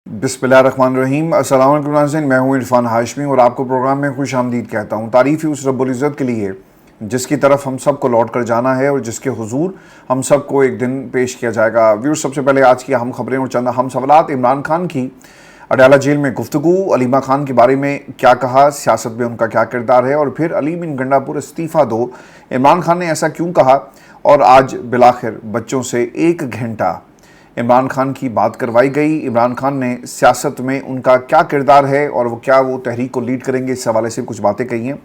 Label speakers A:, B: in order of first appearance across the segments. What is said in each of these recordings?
A: बिस्मिल्लाहिर्रहमानिर्रहीम। अस्सलाम वालेकुम नाज़रीन, मैं हूं इरफान हाशमी और आपको प्रोग्राम में खुश आमदीद कहता हूं। तारीफ़ ही उस रब्बुल इज़्ज़त के लिए जिसकी तरफ हम सब को लौट कर जाना है और जिसके हुजूर हम सब को एक दिन पेश किया जाएगा। व्यूअर्स, सबसे पहले आज की अहम खबरें और चंद अहम सवालात। इमरान खान की अडयाला जेल में गुफ्तगू, अलीमा खान के बारे में क्या कहा, सियासत में उनका क्या किरदार है, और फिर अली बिन गंडापुर इस्तीफ़ा दो, इमरान खान ने ऐसा क्यों कहा, और आज बिलाखिर बच्चों से 1 घंटा इमरान खान की बात करवाई गई। इमरान खान ने सियासत में उनका क्या किरदार है और वो तहरीक को लीड करेंगे, इस हवाले से कुछ बातें कही हैं,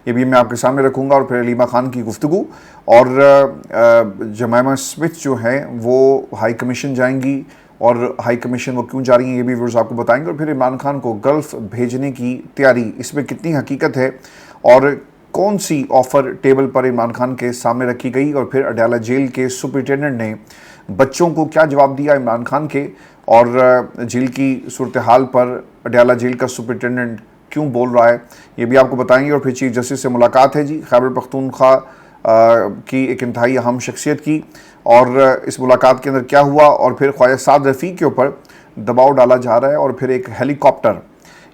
A: ये भी मैं आपके सामने रखूंगा। और फिर अलीमा खान की गुफ्तगू और जमायमा स्मिथ जो हैं वो हाई कमीशन जाएंगी, और हाई कमीशन वो क्यों जा रही हैं ये भी व्यूअर्स आपको बताएंगे। और फिर इमरान खान को गल्फ़ भेजने की तैयारी, इसमें कितनी हकीकत है और कौन सी ऑफ़र टेबल पर इमरान खान के सामने रखी गई। और फिर अडयाला जेल के सुपरिटेंडेंट ने बच्चों को क्या जवाब दिया इमरान खान के, और जेल की सूरत हाल पर अडयाला जेल का सुपरिटेंडेंट क्यों बोल रहा है, ये भी आपको बताएंगे। और फिर चीफ जस्टिस से मुलाकात है जी, खैबर पख्तूनख्वा की एक इंतहाई अहम शख्सियत की, और इस मुलाकात के अंदर क्या हुआ, और फिर ख्वाजा साद रफ़ी के ऊपर दबाव डाला जा रहा है, और फिर एक हेलीकॉप्टर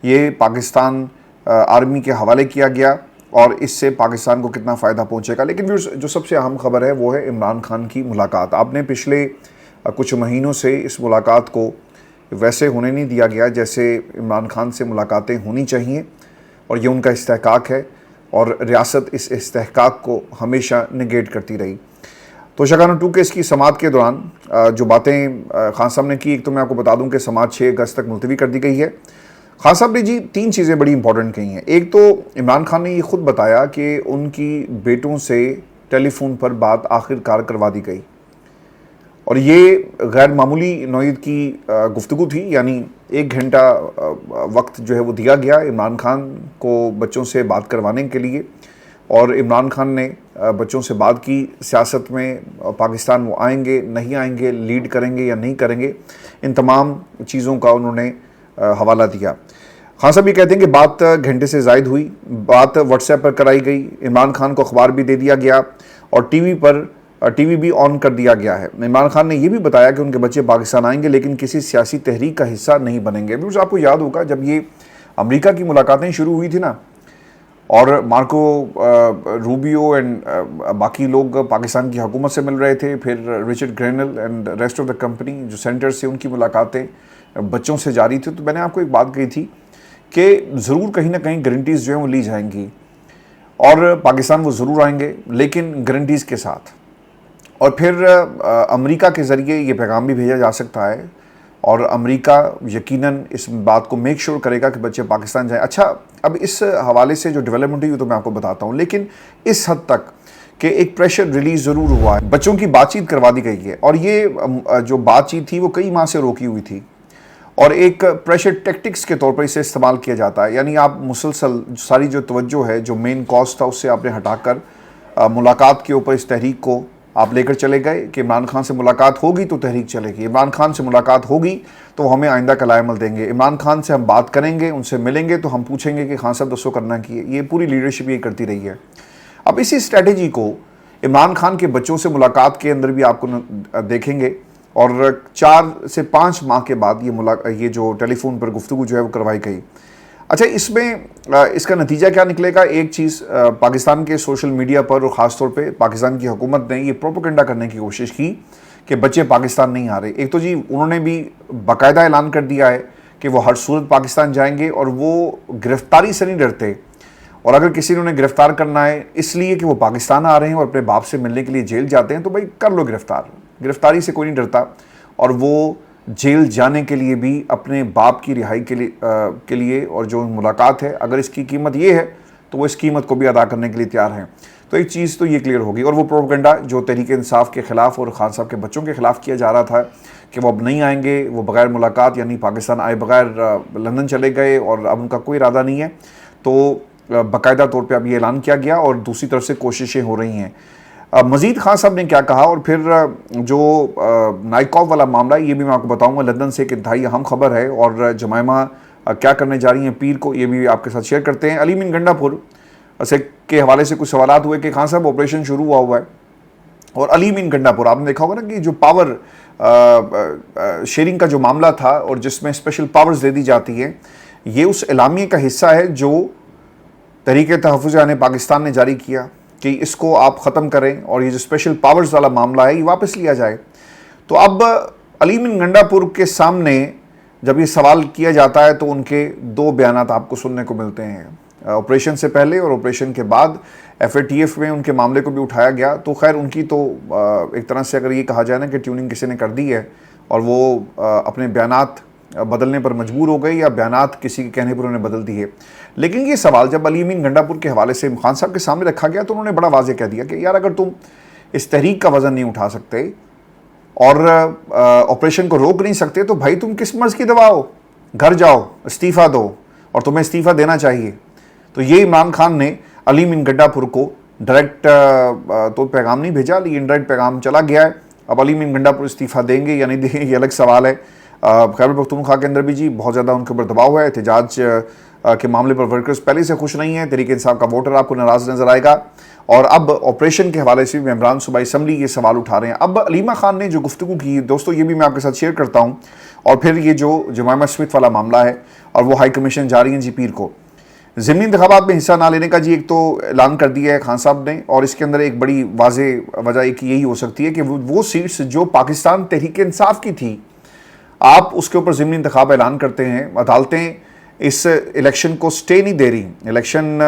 A: ये पाकिस्तान आर्मी के हवाले किया गया, और इससे पाकिस्तान को कितना फ़ायदा पहुंचेगा। लेकिन जो सबसे अहम खबर है वो है इमरान खान की मुलाकात। आपने पिछले कुछ महीनों से इस मुलाकात को वैसे होने नहीं दिया गया जैसे इमरान खान से मुलाकातें होनी चाहिए, और ये उनका इस्तेहकाक है, और रियासत इस इस्तेहकाक को हमेशा निगेट करती रही। तो शकाना 2 केस की समाअत के दौरान जो बातें खान साहब ने की, एक तो मैं आपको बता दूं कि समाअत 6 अगस्त तक मुलतवी कर दी गई है। खान साहब ने जी 3 चीज़ें बड़ी इंपॉर्टेंट कही हैं। एक तो इमरान खान ने ये खुद बताया कि उनकी बेटों से टेलीफोन पर बात आखिरकार करवा दी गई, और ये गैर मामूली नौयत की गुफ्तगू थी, यानी 1 घंटा वक्त जो है वो दिया गया इमरान खान को बच्चों से बात करवाने के लिए, और इमरान खान ने बच्चों से बात की। सियासत में पाकिस्तान वो आएंगे नहीं आएंगे, लीड करेंगे या नहीं करेंगे, इन तमाम चीज़ों का उन्होंने हवाला दिया। खान साहब ये कहते हैं कि बात घंटे से ज़ायद हुई, बात व्हाट्सएप पर कराई गई, इमरान खान को अखबार भी दे दिया गया, और टीवी भी ऑन कर दिया गया है। इमरान खान ने यह भी बताया कि उनके बच्चे पाकिस्तान आएंगे लेकिन किसी सियासी तहरीक का हिस्सा नहीं बनेंगे। बिल्कुल आपको याद होगा जब ये अमेरिका की मुलाकातें शुरू हुई थी ना, और मार्को रूबियो एंड बाकी लोग पाकिस्तान की हुकूमत से मिल रहे थे, फिर Richard granal and rest of the company जो सेंटर्स से उनकी मुलाकातें बच्चों से जारी थी। तो मैंने आपको एक बात कही थी कि ज़रूर कहीं ना कहीं गारंटीज़ जो हैं वो ली जाएंगी, और पाकिस्तान वो ज़रूर आएंगे लेकिन गारंटीज़ के साथ। और फिर अमेरिका के ज़रिए ये पैगाम भी भेजा जा सकता है, और अमेरिका यकीनन इस बात को मेक श्योर करेगा कि बच्चे पाकिस्तान जाएं। अच्छा, अब इस हवाले से जो डेवलपमेंट हुई तो मैं आपको बताता हूँ, लेकिन इस हद तक कि एक प्रेशर रिलीज ज़रूर हुआ है, बच्चों की बातचीत करवा दी गई है, और ये जो बातचीत थी वो कई माह से रोकी हुई थी, और एक प्रेशर टैक्टिक्स के तौर पर इसे इस्तेमाल किया जाता है। यानी आप मुसलसल सारी जो तवज्जो है, जो मेन कॉज था, उससे आपने हटाकर मुलाकात के ऊपर इस तहरीक को आप लेकर चले गए कि इमरान खान से मुलाकात होगी तो तहरीक चलेगी, इमरान खान से मुलाकात होगी तो हमें आइंदा का लाएमल देंगे, इमरान खान से हम बात करेंगे, उनसे मिलेंगे तो हम पूछेंगे कि खान साहब दसो करना की है। ये पूरी लीडरशिप ये करती रही है। अब इसी स्ट्रैटेजी को इमरान खान के बच्चों से मुलाकात के अंदर भी आपको देखेंगे, और 4 से 5 माह के बाद ये जो टेलीफोन पर गुफ्तगू जो है वो करवाई गई। अच्छा, इसमें इसका नतीजा क्या निकलेगा? एक चीज़, पाकिस्तान के सोशल मीडिया पर और ख़ास तौर पे पाकिस्तान की हुकूमत ने ये प्रोपेगेंडा करने की कोशिश की कि बच्चे पाकिस्तान नहीं आ रहे। एक तो जी उन्होंने भी बाकायदा ऐलान कर दिया है कि वो हर सूरत पाकिस्तान जाएंगे, और वो गिरफ्तारी से नहीं डरते, और अगर किसी ने उन्हें गिरफ्तार करना है इसलिए कि वो पाकिस्तान आ रहे हैं और अपने बाप से मिलने के लिए जेल जाते हैं, तो भाई कर लो गिरफ्तार, गिरफ्तारी से कोई नहीं डरता। और वो जेल जाने के लिए भी अपने बाप की रिहाई के लिए और जो मुलाकात है, अगर इसकी कीमत ये है तो वो इस कीमत को भी अदा करने के लिए तैयार हैं। तो एक चीज़ तो ये क्लियर होगी। और वो प्रोपेगेंडा जो तहरीक इंसाफ के ख़िलाफ़ और खान साहब के बच्चों के ख़िलाफ़ किया जा रहा था कि वो अब नहीं आएंगे, वो बग़ैर मुलाकात यानी पाकिस्तान आए बग़ैर लंदन चले गए और अब उनका कोई इरादा नहीं है, तो बाकायदा तौर पर अब ये ऐलान किया गया, और दूसरी तरफ से कोशिशें हो रही हैं। मज़ीद खान साहब ने क्या कहा, और फिर जो नाइकॉव वाला मामला ये भी मैं आपको बताऊंगा। लंदन से एक इंतहाई अहम खबर है, और जमायमा क्या करने जा रही हैं पीर को, ये भी आपके साथ शेयर करते हैं। अली बिन गंडापुर से के हवाले से कुछ सवालात हुए कि खान साहब ऑपरेशन शुरू हुआ है, और अली बिन गंडापुर आपने देखा होगा ना कि जो पावर शेयरिंग का जो मामला था और जिसमें स्पेशल पावर्स दे दी जाती है, ये उस एलामिया का हिस्सा है जो तहरीक तहफ़्फ़ुज़ आने पाकिस्तान ने जारी किया कि इसको आप ख़त्म करें और ये जो स्पेशल पावर्स वाला मामला है ये वापस लिया जाए। तो अब अलीम बिन गंडापुर के सामने जब ये सवाल किया जाता है तो उनके दो बयानात आपको सुनने को मिलते हैं, ऑपरेशन से पहले और ऑपरेशन के बाद। FATF में उनके मामले को भी उठाया गया, तो खैर उनकी तो एक तरह से अगर ये कहा जाए ना कि ट्यूनिंग किसी ने कर दी है और वो अपने बयानात बदलने पर मजबूर हो गए या बयानात किसी के कहने पर उन्होंने बदल दिए। लेकिन ये सवाल जब अलीम बिन गंडापुर के हवाले से खान साहब के सामने रखा गया तो उन्होंने बड़ा वाज़ेह कह दिया कि यार अगर तुम इस तहरीक का वज़न नहीं उठा सकते और ऑपरेशन को रोक नहीं सकते तो भाई तुम किस मर्ज़ की दवा हो, घर जाओ, इस्तीफ़ा दो, और तुम्हें इस्तीफ़ा देना चाहिए। तो ये इमरान खान ने अलीम बिन गंडापुर को डायरेक्ट तो पैगाम नहीं भेजा, लेकिन इनडायरेक्ट पैगाम चला गया है। अब अलीम बिन गंडापुर इस्तीफ़ा देंगे या नहीं देंगे ये अलग सवाल है। खैबर पख्तूनख्वा के अंदर भी जी बहुत ज़्यादा उनके ऊपर दबाव है। एहतजाज के मामले पर वर्कर्स पहले से खुश नहीं है, तहरीक इंसाफ का वोटर आपको नाराज़ नज़र आएगा। और अब ऑपरेशन के हवाले से भी मेंबरान सूबाई असम्बली ये सवाल उठा रहे हैं। अब अलीमा खान ने जो गुफ्तगू की, दोस्तों ये भी मैं आपके साथ शेयर करता हूँ। और फिर ये जो जमायमा स्मिथ वाला मामला है और वो हाई कमीशन जा रही हैं जी पीर को, ज़िमनी इंतखाबात में हिस्सा ना लेने का जी एक तो ऐलान कर दिया है खान साहब ने, और इसके अंदर एक बड़ी वाज़ेह वजह एक यही हो सकती है कि वो सीट्स जो पाकिस्तान तहरीक इंसाफ की थी, आप उसके ऊपर ज़िमनी इंतखाब ऐलान करते हैं, अदालतें इस इलेक्शन को स्टे नहीं दे रही। इलेक्शन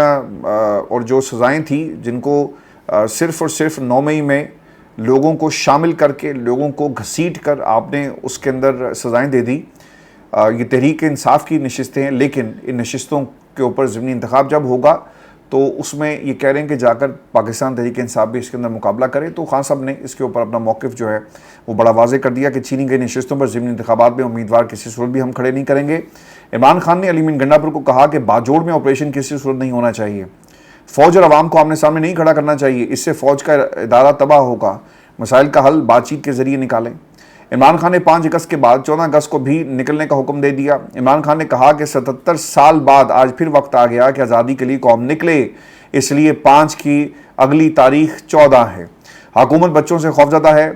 A: और जो सज़ाएँ थी जिनको सिर्फ़ और सिर्फ 9 मई में लोगों को शामिल करके, लोगों को घसीट कर आपने उसके अंदर सज़ाएँ दे दी। ये तहरीक इंसाफ की नशिस्तें हैं, लेकिन इन नशिस्तों के ऊपर ज़िमनी इंतखाब जब होगा तो उसमें ये कह रहे हैं कि जाकर पाकिस्तान तहरीक इंसाफ भी इसके अंदर मुकाबला करे। तो खान साहब ने इसके ऊपर अपना मौक़िफ़ जो है वो बड़ा वाज़ेह कर दिया कि चीनी गई नशिस्तों पर ज़िमनी इंतखाबात में उम्मीदवार किसी सूरत भी हम खड़े नहीं करेंगे। इमरान खान ने अलीम बिन गंडापुर को कहा कि बाजोड़ में ऑपरेशन किसी सूरत नहीं होना चाहिए, फ़ौज और आवाम को आमने सामने नहीं खड़ा करना चाहिए, इससे फ़ौज का इदारा तबाह होगा, मसाइल का हल बातचीत के ज़रिए निकालें। इमरान खान ने 5 अगस्त के बाद 14 अगस्त को भी निकलने का हुक्म दे दिया। इमरान खान ने कहा कि 77 साल बाद आज फिर वक्त आ गया कि आज़ादी के लिए कौम निकले, इसलिए 5 की अगली तारीख 14 है। हुकूमत बच्चों से खौफजदा है,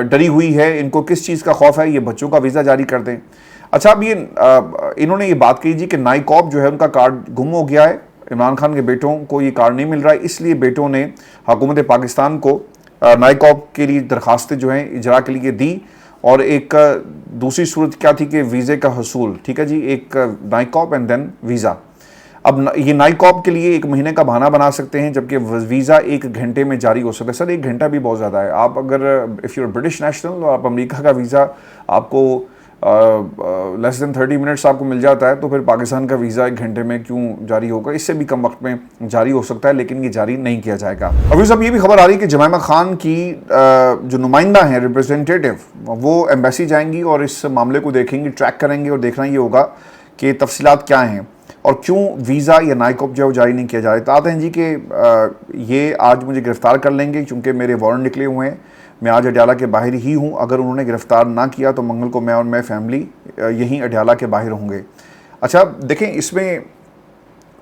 A: डरी हुई है, इनको किस चीज़ का खौफ है, ये बच्चों का वीज़ा जारी कर दें। अच्छा, अब ये इन्होंने ये बात कही जी कि नाइकॉब जो है उनका कार्ड गुम हो गया है, इमरान खान के बेटों को ये कार्ड नहीं मिल रहा है, इसलिए बेटों ने हुकूमत पाकिस्तान को नाइकॉब के लिए दरखास्तें जो हैं इजरा के लिए दी। और एक दूसरी सूरत क्या थी कि वीज़े का हसूल, ठीक है जी, एक नाइकॉब एंड देन वीज़ा। अब ये नाइकॉब के लिए 1 महीने का बहाना बना सकते हैं, जबकि वीज़ा 1 घंटे में जारी हो सकता है। सर 1 घंटा भी बहुत ज़्यादा है। आप अगर इफ़ यूर ब्रिटिश नेशनल और आप अमेरिका का वीज़ा आपको लेस देन 30 मिनट्स आपको मिल जाता है, तो फिर पाकिस्तान का वीज़ा 1 घंटे में क्यों जारी होगा? इससे भी कम वक्त में जारी हो सकता है, लेकिन ये जारी नहीं किया जाएगा। अभी सब ये भी खबर आ रही है कि जमायमा खान की जो नुमाइंदा हैं, रिप्रेजेंटेटिव, वो एम्बेसी जाएंगी और इस मामले को देखेंगी, ट्रैक करेंगे और देखना ये होगा कि तफसीलात क्या हैं और क्यों वीज़ा या नाइकॉब जो जारी नहीं किया जा रहा है। तो आते हैं जी कि ये आज मुझे गिरफ़्तार कर लेंगे क्योंकि मेरे वारंट निकले हुए हैं, मैं आज अडयाला के बाहर ही हूँ। अगर उन्होंने गिरफ़्तार ना किया तो मंगल को मैं और मैं फैमिली यहीं अडयाला के बाहर होंगे। अच्छा देखें, इसमें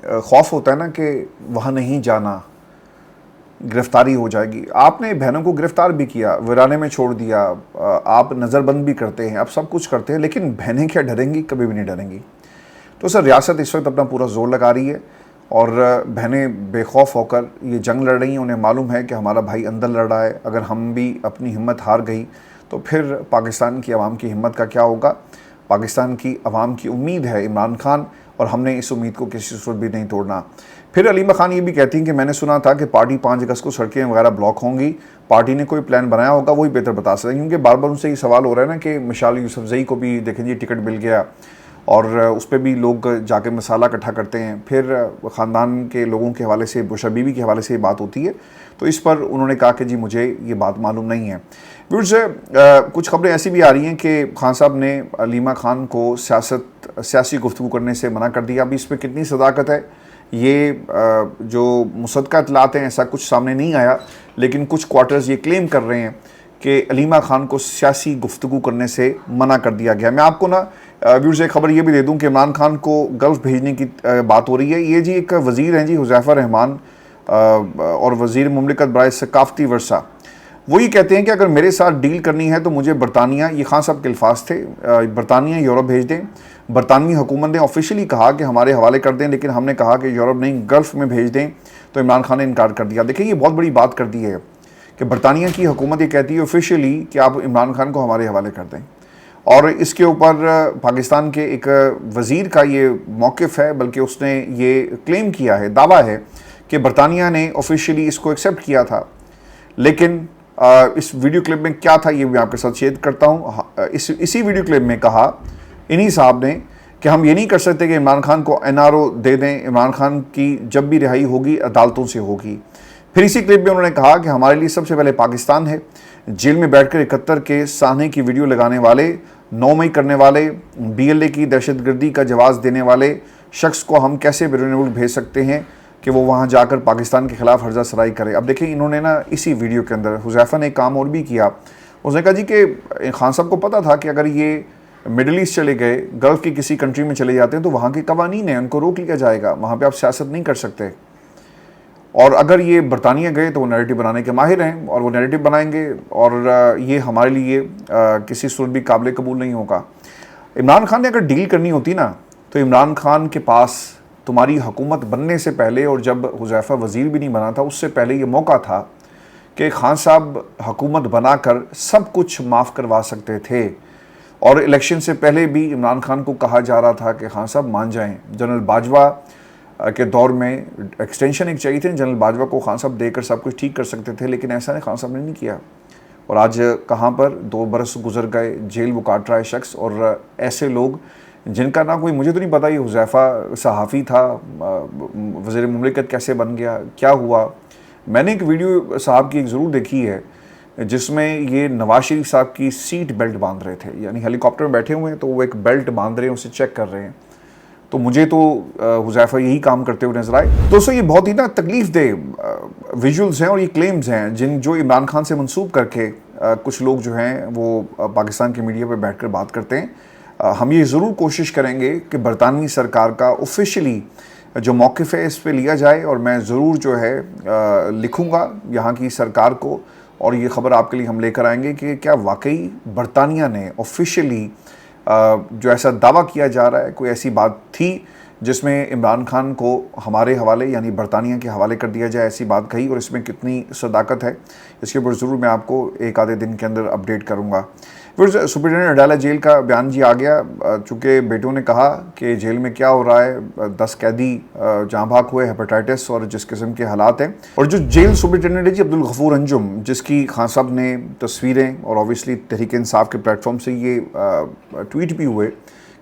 A: खौफ होता है ना कि वहाँ नहीं जाना, गिरफ़्तारी हो जाएगी। आपने बहनों को गिरफ़्तार भी किया, वीराने में छोड़ दिया, आप नज़रबंद भी करते हैं, आप सब कुछ करते हैं, लेकिन बहनें क्या डरेंगी? कभी भी नहीं डरेंगी। तो सर रियासत इस वक्त अपना पूरा जोर लगा रही है और बहनें बेखौफ होकर ये जंग लड़ रही हैं। उन्हें मालूम है कि हमारा भाई अंदर लड़ रहा है, अगर हम भी अपनी हिम्मत हार गई तो फिर पाकिस्तान की आवाम की हिम्मत का क्या होगा? पाकिस्तान की आवाम की उम्मीद है इमरान खान, और हमने इस उम्मीद को किसी सूरत भी नहीं तोड़ना। फिर अलीमा खान ये भी कहती हैं कि मैंने सुना था कि पार्टी 5 अगस्त को सड़कें वगैरह ब्लॉक होंगी, पार्टी ने कोई प्लान बनाया होगा, वही बेहतर बता सकते हैं। क्योंकि बार बार उनसे ये सवाल हो रहा है ना कि मिसाल यूसुफजई को भी देखें जी टिकट मिल गया और उस पर भी लोग जाके मसाला इकट्ठा करते हैं, फिर ख़ानदान के लोगों के हवाले से, बुशरा बीवी के हवाले से ये बात होती है। तो इस पर उन्होंने कहा कि जी मुझे ये बात मालूम नहीं है। व्यूअर्स, कुछ खबरें ऐसी भी आ रही हैं कि खान साहब ने अलीमा खान को सियासी गुफ्तगू करने से मना कर दिया। अभी इसमें कितनी सदाकत है ये जो मुसद्दक़ा इत्तलात हैं, ऐसा कुछ सामने नहीं आया, लेकिन कुछ क्वार्टर्स ये क्लेम कर रहे हैं कि अलीमा खान को सियासी गुफ्तगू करने से मना कर दिया गया। मैं आपको ना व्यूअर्स एक खबर ये भी दे दूं कि इमरान खान को गल्फ़ भेजने की बात हो रही है। ये जी एक वज़ीर हैं जी हुज़ैफ़ा रहमान और वज़ीर मुमलिकत बराए सकाफ़ती वर्सा, वो ये कहते हैं कि अगर मेरे साथ डील करनी है तो मुझे बरतानिया, ये खान साहब के अल्फाज थे, बरतानिया यूरोप भेज दें। बरतानवी हुकूमत ने ऑफिशियली कहा कि हमारे हवाले कर दें, लेकिन हमने कहा कि यूरोप नहीं, गल्फ़ में भेज दें, तो इमरान खान ने इनकार कर दिया। देखिए ये बहुत बड़ी बात कर दी है कि बरतानिया की हुकूमत ये कहती है ऑफिशियली कि आप इमरान खान को हमारे हवाले कर दें, और इसके ऊपर पाकिस्तान के एक वज़ीर का ये मौक़िफ़ है, बल्कि उसने ये क्लेम किया है, दावा है कि बरतानिया ने ऑफिशियली इसको एक्सेप्ट किया था। लेकिन इस वीडियो क्लिप में क्या था ये मैं आपके साथ शेयर करता हूँ। इसी वीडियो क्लिप में कहा इन्हीं साहब ने कि हम ये नहीं कर सकते कि इमरान खान को NRO दे दें, इमरान खान की जब भी रिहाई होगी अदालतों से होगी। फिर इसी क्लिप में उन्होंने कहा कि हमारे लिए सबसे पहले पाकिस्तान है, जेल में बैठकर 71 के साहने की वीडियो लगाने वाले, 9 मई करने वाले, BLA की दहशतगर्दी का जवाब देने वाले शख्स को हम कैसे बैरून मुल्क भेज सकते हैं कि वो वहाँ जाकर पाकिस्तान के खिलाफ हर्जा सराई करे। अब देखिए इन्होंने ना इसी वीडियो के अंदर हुज़ैफ़ा ने एक काम और भी किया। उसने कहा जी कि खान साहब को पता था कि अगर ये मिडल ईस्ट चले गए, गल्फ़ की किसी कंट्री में चले जाते हैं तो वहाँ के कवानीन हैं, उनको रोक लिया जाएगा, वहाँ पे आप सियासत नहीं कर सकते। और अगर ये बरतानिया गए तो वो नैरेटिव बनाने के माहिर हैं, और वो नैरेटिव बनाएंगे, और ये हमारे लिए किसी सूरत भी काबिल कबूल नहीं होगा। इमरान खान ने अगर डील करनी होती ना, तो इमरान खान के पास तुम्हारी हुकूमत बनने से पहले, और जब हुज़ैफ़ा वज़ीर भी नहीं बना था उससे पहले, ये मौका था कि खान साहब हुकूमत बनाकर सब कुछ माफ़ करवा सकते थे। और इलेक्शन से पहले भी इमरान खान को कहा जा रहा था कि खान साहब मान जाएं। जनरल बाजवा के दौर में एक्सटेंशन एक चाहिए थी, जनरल बाजवा को खान साहब देकर सब कुछ ठीक कर सकते थे, लेकिन ऐसा नहीं, खान साहब ने नहीं किया। और आज कहाँ पर 2 बरस गुजर गए, जेल वो काट रहा है शख्स, और ऐसे लोग जिनका ना कोई, मुझे तो नहीं पता ये हुज़ैफ़ा सहाफ़ी था, वज़ीर मुमलिकत कैसे बन गया, क्या हुआ। मैंने एक वीडियो साहब की एक ज़रूर देखी है जिसमें ये नवाज शरीफ साहब की सीट बेल्ट बांध रहे थे, यानी हेलीकॉप्टर में बैठे हुए हैं तो वो एक बेल्ट बांध रहे हैं, उसे चेक कर रहे हैं। तो मुझे तो हुज़ैफ़ा यही काम करते हुए नजर आए। दोस्तों ये बहुत ही ना तकलीफ़ दे विजुअल्स हैं और ये क्लेम्स हैं जो इमरान खान से मंसूब करके कुछ लोग जो हैं वो पाकिस्तान के मीडिया पर बैठ कर बात करते हैं। हम ये ज़रूर कोशिश करेंगे कि बरतानवी सरकार का ऑफिशियली जो मौक़िफ़ है इस पे लिया जाए, और मैं ज़रूर जो है लिखूँगा यहाँ की सरकार को, और ये ख़बर आपके लिए हम लेकर आएंगे कि क्या वाकई बरतानिया ने ऑफिशियली जो ऐसा दावा किया जा रहा है, कोई ऐसी बात थी जिसमें इमरान खान को हमारे हवाले यानी बरतानिया के हवाले कर दिया जाए, ऐसी बात कही, और इसमें कितनी सदाकत है इसके ऊपर ज़रूर मैं आपको एक आधे दिन के अंदर अपडेट करूँगा। फिर सुप्रिटेंडेंट अडालत जेल का बयान जी आ गया, चूँकि बेटों ने कहा कि जेल में क्या हो रहा है, 10 कैदी जहाँ भाग हुए, हेपेटाइटिस और जिस किस्म के हालात हैं। और जो जेल सुप्रिटेंडेंट है जी अब्दुल गफूर अंजुम, जिसकी खान साहब ने तस्वीरें और ऑब्वियसली तहरीक इंसाफ के प्लेटफॉर्म से ये ट्वीट भी हुए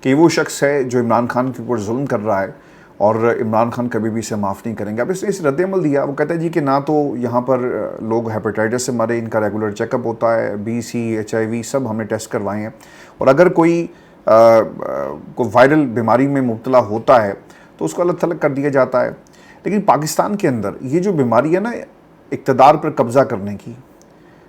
A: कि वो शख्स है जो इमरान खान के ऊपर जुल्म कर रहा है, और इमरान खान कभी भी इसे माफ़ नहीं करेंगे। अब इसने इस रद्द-ए-अमल दिया, वो कहता है जी कि ना तो यहाँ पर लोग हेपेटाइटिस से मरे, इनका रेगुलर चेकअप होता है, BC HIV सब हमने टेस्ट करवाए हैं, और अगर कोई वायरल बीमारी में मुब्तला होता है तो उसको अलग थलग कर दिया जाता है। लेकिन पाकिस्तान के अंदर ये जो बीमारी है ना इक़्तिदार पर कब्ज़ा करने की,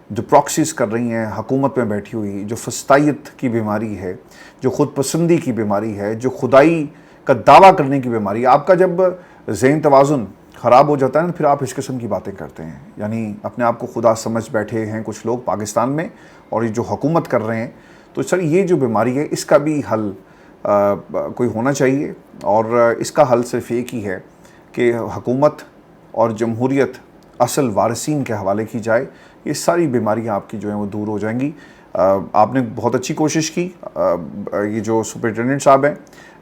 A: जो प्रॉक्सीज कर रही हैं हुकूमत में बैठी हुई, जो फस्तायत की बीमारी है, जो ख़ुद पसंदी की बीमारी है, जो खुदाई का दावा करने की बीमारी। आपका जब ज़हन तवाज़ुन ख़राब हो जाता है ना, फिर आप इस किस्म की बातें करते हैं, यानी अपने आप को खुदा समझ बैठे हैं कुछ लोग पाकिस्तान में, और ये जो हुकूमत कर रहे हैं। तो सर ये जो बीमारी है इसका भी हल कोई होना चाहिए, और इसका हल सिर्फ एक ही है कि हुकूमत और जमहूरियत असल वारिसीन के हवाले की जाए। ये सारी बीमारियाँ आपकी जो हैं वो दूर हो जाएंगी। आपने बहुत अच्छी कोशिश की, ये जो सुपरिटेंडेंट साहब हैं,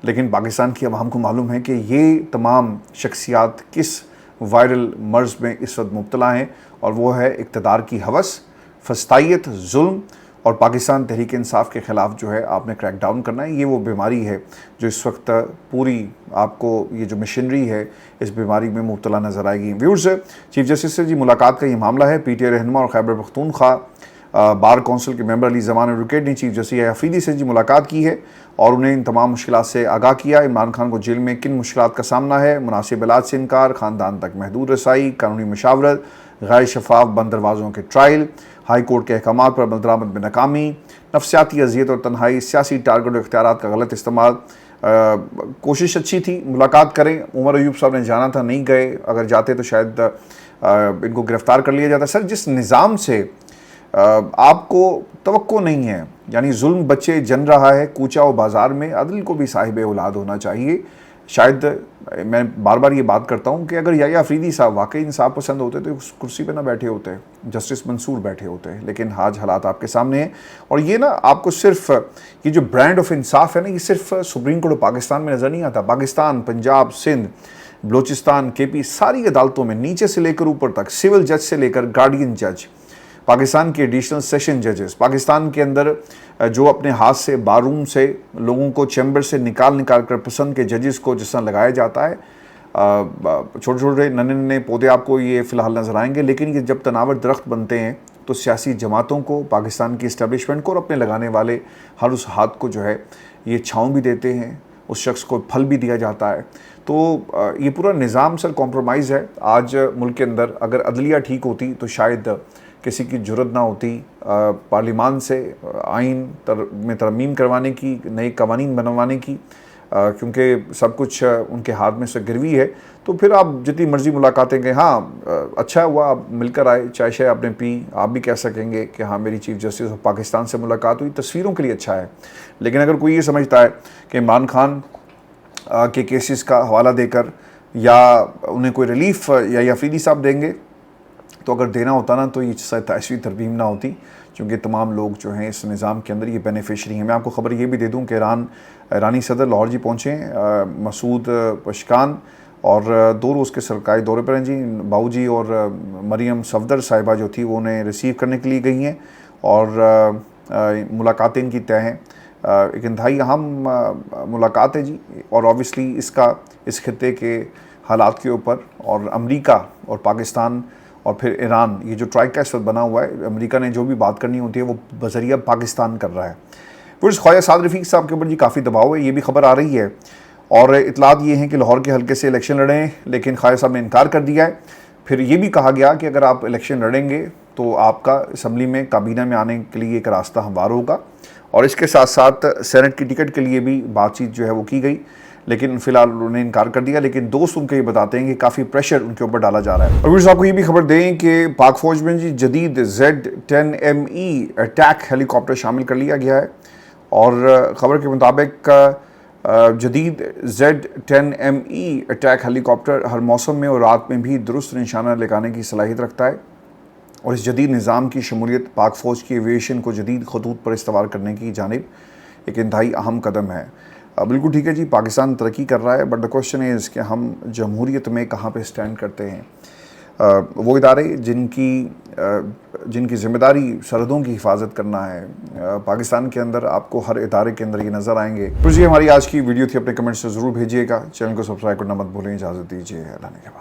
A: लेकिन पाकिस्तान की अवाम को मालूम है कि ये तमाम शख्सियात किस वायरल मर्ज़ में इस वक्त मुब्तला हैं, और वो है इक़्तिदार की हवस, फस्तायत, जुल्म, और पाकिस्तान तहरीक इंसाफ के ख़िलाफ़ जो है आपने क्रैक डाउन करना है। ये वो बीमारी है जो इस वक्त पूरी आपको ये जो मशीनरी है इस बीमारी में मुब्तला नज़र आएगी। व्यूअर्स, चीफ जस्टिस से जी मुलाकात का ये मामला है। PTI रहनुमा और खैबर पख्तूनख्वा बार कौंसिल के मेंबर अली ज़मान एडवोकेट ने चीफ जस्टिस अफरीदी से जी मुलाकात की है और उन्हें इन तमाम मुश्किलात से आगाह किया। इमरान खान को जेल में किन मुश्किलात का सामना है, मुनासिब इलाज से इनकार, ख़ानदान तक महदूद रसाई, कानूनी मशावरत, गैर शफाफ बंद दरवाज़ों के ट्रायल, हाई कोर्ट के अहकाम पर अमल दरामद में नाकामी, नफसियाती अजियत और तन्हाई, सियासी टारगेट और इख्तियारात का गलत इस्तेमाल। कोशिश अच्छी थी, मुलाकात करें। उमर अयूब साहब ने जाना था, नहीं गए, अगर जाते तो शायद इनको गिरफ़्तार कर लिया जाता। सर जिस निज़ाम से आपको तवक्को नहीं है, यानी जुल्म बच्चे जन रहा है कूचा व बाज़ार में, अदल को भी साहिब औलाद होना चाहिए। शायद मैं बार बार ये बात करता हूँ कि अगर याह्या अफरीदी साहब वाकई इंसाफ पसंद होते तो उस कुर्सी पे ना बैठे होते, जस्टिस मंसूर बैठे होते। लेकिन आज हालात आपके सामने हैं, और ये ना आपको सिर्फ ये जो ब्रांड ऑफ इंसाफ है ना, ये सिर्फ सुप्रीम कोर्ट ऑफ पाकिस्तान में नज़र नहीं आता। पाकिस्तान, पंजाब, सिंध, बलोचिस्तान, केपी, सारी अदालतों में नीचे से लेकर ऊपर तक, सिविल जज से लेकर गार्डियन जज, पाकिस्तान के एडिशनल सेशन जजेस, पाकिस्तान के अंदर जो अपने हाथ से बारूम से लोगों को चैम्बर से निकाल कर पसंद के जजेस को जिस तरह लगाया जाता है, छोटे छोटे नन्हे नन्हे पौधे आपको ये फ़िलहाल नज़र आएंगे। लेकिन ये जब तनावर दरख्त बनते हैं तो सियासी जमातों को, पाकिस्तान की इस्टेब्लिशमेंट को और अपने लगाने वाले हर उस हाथ को जो है ये छाँव भी देते हैं, उस शख्स को फल भी दिया जाता है। तो ये पूरा निज़ाम सर कॉम्प्रोमाइज़ है। आज मुल्क के अंदर अगर अदलिया ठीक होती तो शायद किसी की जुर्रत ना होती पार्लिमान से आइन में तरमीम करवाने की, नए कवानीन बनवाने की, क्योंकि सब कुछ उनके हाथ में से गिरवी है। तो फिर आप जितनी मर्ज़ी मुलाकातें करें, हाँ अच्छा हुआ आप मिलकर आए, चाय शाय आपने पी, आप भी कह सकेंगे कि हाँ मेरी चीफ़ जस्टिस ऑफ पाकिस्तान से मुलाकात हुई, तस्वीरों के लिए अच्छा है। लेकिन अगर कोई ये समझता है कि इमरान खान के केसेस का हवाला देकर या उन्हें कोई रिलीफ या अफरीदी साहब देंगे, तो अगर देना होता ना तो ये ऐसी तरमीम ना होती, क्योंकि तमाम लोग जो हैं इस निज़ाम के अंदर ये बेनिफिशरी हैं। मैं आपको ख़बर ये भी दे दूं कि ईरानी सदर लाहौर जी पहुँचे, मसूद पशकान, और 2 रोज़ के सरकारी दौरे पर हैं जी। बाऊ जी और मरियम सफदर साहिबा जो थी वो उन्हें रिसीव करने के लिए गई हैं, और मुलाकातें इनकी तय हैं। एक इंतहाई अहम मुलाकात है जी, और ऑब्वियसली इस खित्ते के हालात के ऊपर, और अमेरिका और पाकिस्तान और फिर ईरान, ये जो ट्राइका इस वक्त बना हुआ है, अमेरिका ने जो भी बात करनी होती है वो बजरिया पाकिस्तान कर रहा है। फिर ख्वाजा साद रफ़ीक साहब के ऊपर जी काफ़ी दबाव है, ये भी खबर आ रही है, और इतलात ये हैं कि लाहौर के हल्के से इलेक्शन लड़ें, लेकिन ख्वाजा साहब ने इनकार कर दिया है। फिर ये भी कहा गया कि अगर आप इलेक्शन लड़ेंगे तो आपका असम्बली में, काबीना में आने के लिए एक रास्ता हमवार होगा, और इसके साथ साथ सेनेट की टिकट के लिए भी बातचीत जो है वो की गई, लेकिन फिलहाल उन्होंने इनकार कर दिया। लेकिन दोस्त उनके ये बताते हैं कि काफ़ी प्रेशर उनके ऊपर डाला जा रहा है। और आपको ये भी खबर दें कि पाक फौज में जी जदीद Z-10ME अटैक हेलीकॉप्टर शामिल कर लिया गया है, और ख़बर के मुताबिक जदीद Z-10ME अटैक हेलीकॉप्टर हर मौसम में और रात में भी दुरुस्त निशाना लगाने की सलाहियत रखता है, और इस जदीद निज़ाम की शमूलियत पाक फ़ौज की एविएशन को जदीद खतूत पर इस्तेमाल करने की जानिब एक इंतहाई अहम कदम है। बिल्कुल ठीक है जी, पाकिस्तान तरक्की कर रहा है, बट द क्वेश्चन इज़ कि हम जमहूरियत में कहाँ पे स्टैंड करते हैं। वो इदारे जिनकी ज़िम्मेदारी सरहदों की हिफाजत करना है, पाकिस्तान के अंदर आपको हर इदारे के अंदर ये नज़र आएंगे। तो जी हमारी आज की वीडियो थी, अपने कमेंट्स से ज़रूर भेजिएगा, चैनल को सब्सक्राइब करना मत भूलें। इजाज़त दीजिए, अल्लाह ने के बाद।